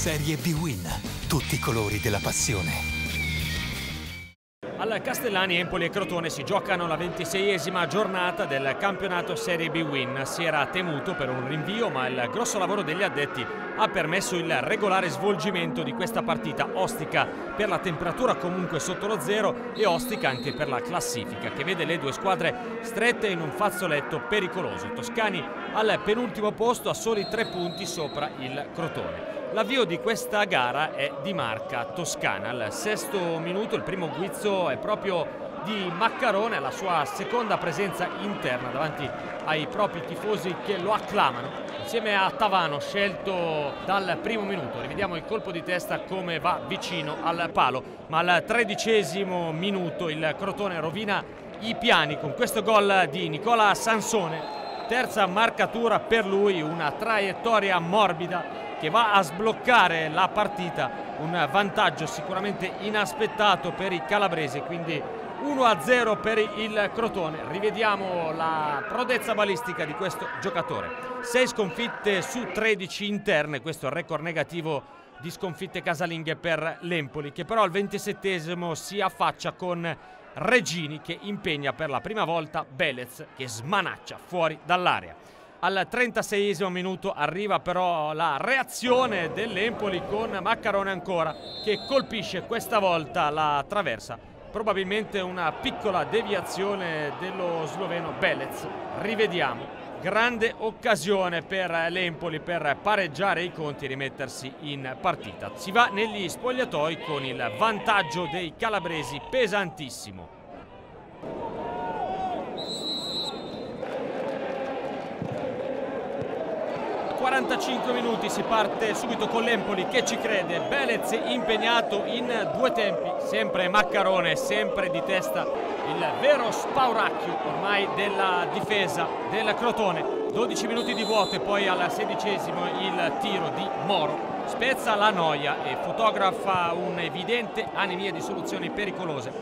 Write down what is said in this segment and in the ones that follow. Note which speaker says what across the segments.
Speaker 1: Serie B-Win. Tutti i colori della passione.
Speaker 2: Al Castellani, Empoli e Crotone si giocano la 26esima giornata del campionato Serie B-Win. Si era temuto per un rinvio, ma il grosso lavoro degli addetti ha permesso il regolare svolgimento di questa partita, ostica per la temperatura comunque sotto lo zero e ostica anche per la classifica, che vede le due squadre strette in un fazzoletto pericoloso. Toscani al penultimo posto a soli 3 punti sopra il Crotone. L'avvio di questa gara è di marca toscana. Al 6° minuto il primo guizzo è proprio di Maccarone, alla sua seconda presenza interna davanti ai propri tifosi che lo acclamano, insieme a Tavano, scelto dal primo minuto. Rivediamo il colpo di testa come va vicino al palo, ma al 13° minuto il Crotone rovina i piani con questo gol di Nicola Sansone. Terza marcatura per lui, una traiettoria morbida che va a sbloccare la partita, un vantaggio sicuramente inaspettato per i calabresi, quindi 1-0 per il Crotone. Rivediamo la prodezza balistica di questo giocatore. 6 sconfitte su 13 interne, questo è il record negativo di sconfitte casalinghe per l'Empoli, che però al 27° si affaccia con Regini, che impegna per la prima volta Belez, che smanaccia fuori dall'area. Al 36° minuto arriva però la reazione dell'Empoli con Maccarone ancora, che colpisce questa volta la traversa. Probabilmente una piccola deviazione dello sloveno Belez. Rivediamo. Grande occasione per l'Empoli per pareggiare i conti e rimettersi in partita. Si va negli spogliatoi con il vantaggio dei calabresi pesantissimo. 45 minuti, si parte subito con l'Empoli che ci crede. Belez impegnato in 2 tempi, sempre Maccarone, sempre di testa, il vero spauracchio ormai della difesa del Crotone. 12 minuti di vuoto e poi al 16° il tiro di Moro spezza la noia e fotografa un'evidente anemia di soluzioni pericolose.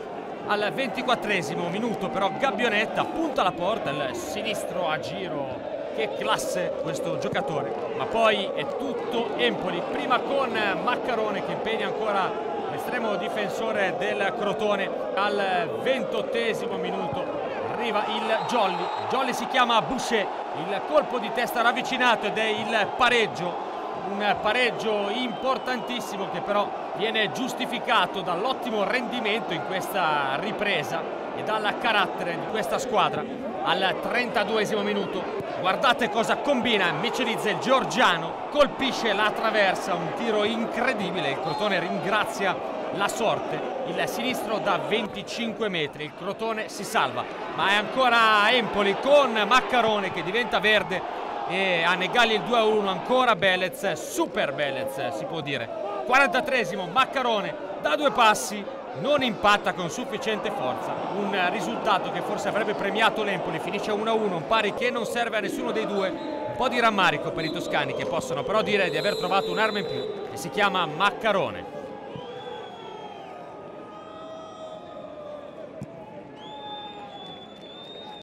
Speaker 2: Al 24° minuto però Gabbionetta punta alla porta, il sinistro a giro. Che classe questo giocatore, ma poi è tutto Empoli, prima con Maccarone che impegna ancora l'estremo difensore del Crotone. Al 28° minuto arriva il Jolly si chiama Boucher, il colpo di testa ravvicinato ed è il pareggio, un pareggio importantissimo che però viene giustificato dall'ottimo rendimento in questa ripresa e dal carattere di questa squadra. Al 32° minuto guardate cosa combina Michelizze, il georgiano colpisce la traversa, un tiro incredibile, il Crotone ringrazia la sorte, il sinistro da 25 metri, il Crotone si salva, ma è ancora Empoli con Maccarone che diventa verde e a negargli il 2-1 ancora Belez, super Belez si può dire. 43° Maccarone da 2 passi non impatta con sufficiente forza, un risultato che forse avrebbe premiato l'Empoli. Finisce 1-1, un pari che non serve a nessuno dei due, un po' di rammarico per i toscani che possono però dire di aver trovato un'arma in più che si chiama Maccarone.